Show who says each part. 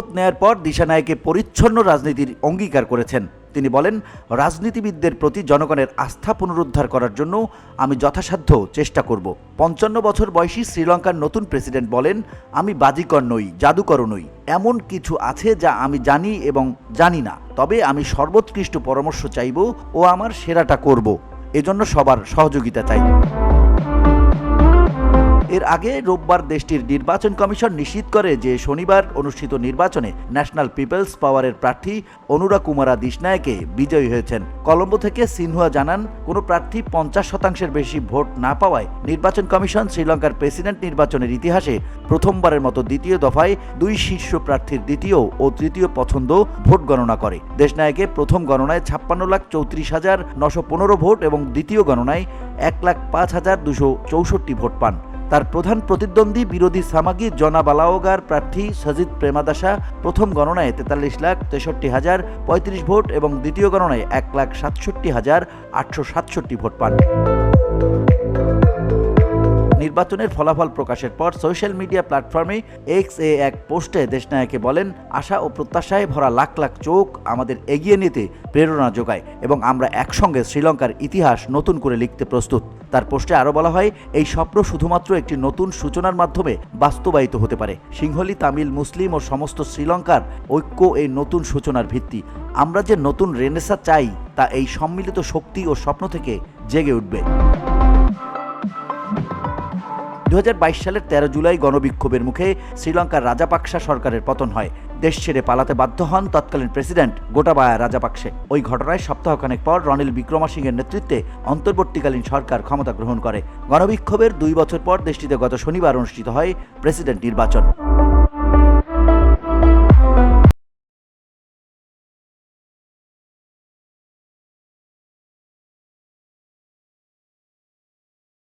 Speaker 1: শপথ নেয়ার পর দিশানায়কে পরিচ্ছন্ন রাজনীতির অঙ্গীকার করেছেন। তিনি বলেন, রাজনীতিবিদদের প্রতি জনগণের আস্থা পুনরুদ্ধার করার জন্য আমি যথাসাধ্য চেষ্টা করব। ৫৫ বছর বয়সী শ্রীলঙ্কার নতুন প্রেসিডেন্ট বলেন, আমি বাজিকর নই, জাদুকরও নই। এমন কিছু আছে যা আমি জানি এবং জানি না, তবে আমি সর্বোৎকৃষ্ট পরামর্শ চাইব ও আমার সেরাটা করব। এজন্য সবার সহযোগিতা চাই। এর আগে রোববার দেশটির নির্বাচন কমিশন নিশ্চিত করে যে শনিবার অনুষ্ঠিত নির্বাচনে ন্যাশনাল পিপলস পাওয়ারের প্রার্থী অনুরা কুমারা দিশনায়কে বিজয়ী হয়েছেন। কলম্বো থেকে সিনহুয়া জানান, কোনো প্রার্থী ৫০% বেশি ভোট না পাওয়ায় নির্বাচন কমিশন শ্রীলঙ্কার প্রেসিডেন্ট নির্বাচনের ইতিহাসে প্রথমবারের মতো দ্বিতীয় দফায় ২ শীর্ষ প্রার্থীর দ্বিতীয় ও তৃতীয় পছন্দ ভোট গণনা করে। দেশনায়কে প্রথম গণনায় ৫৬,৩৪,৯১৫ ভোট এবং দ্বিতীয় গণনায় ১,০৫,২৬৪ ভোট পান। তার প্রধান প্রতিদ্বন্দ্বী বিরোধী সামাগি জনাবালাওগার প্রার্থী সজিদ প্রেমাদাসা প্রথম গণনায় ৪৩,৬৩,০৩৫ ভোট এবং দ্বিতীয় গণনায় ১,৬৭,৮৬৭ ভোট পান। নির্বাচনের ফলাফল প্রকাশের পর সোশ্যাল মিডিয়া প্ল্যাটফর্মে এক্স এক পোস্টে দেশনায়কে বলেন, আশা ও প্রত্যাশায় ভরা লাখ লাখ চোখ আমাদের এগিয়ে নিতে প্রেরণা যোগায় এবং আমরা একসঙ্গে শ্রীলঙ্কার ইতিহাস নতুন করে লিখতে প্রস্তুত। তার পোস্টে আরও বলা হয়, এই স্বপ্ন শুধুমাত্র একটি নতুন সূচনার মাধ্যমে বাস্তবায়িত হতে পারে। সিংহলি, তামিল, মুসলিম ও সমস্ত শ্রীলঙ্কার ঐক্য এই নতুন সূচনার ভিত্তি। আমরা যে নতুন রেনেসাঁ চাই তা এই সম্মিলিত শক্তি ও স্বপ্ন থেকে জেগে উঠবে। ২০২২ সালের ১৩ জুলাই গণবিক্ষোভের মুখে শ্রীলঙ্কার রাজাপাকসা সরকারের পতন হয়। দেশ ছেড়ে পালাতে বাধ্য হন তৎকালীন প্রেসিডেন্ট গোটাবায়া রাজাপাকসে। ওই ঘটনায় সপ্তাহখানেক পর রনিল বিক্রমাসিংহের নেতৃত্বে অন্তর্বর্তীকালীন সরকার ক্ষমতা গ্রহণ করে। গণবিক্ষোভের ২ বছর পর দেশটিতে গত শনিবার অনুষ্ঠিত হয় প্রেসিডেন্ট নির্বাচন।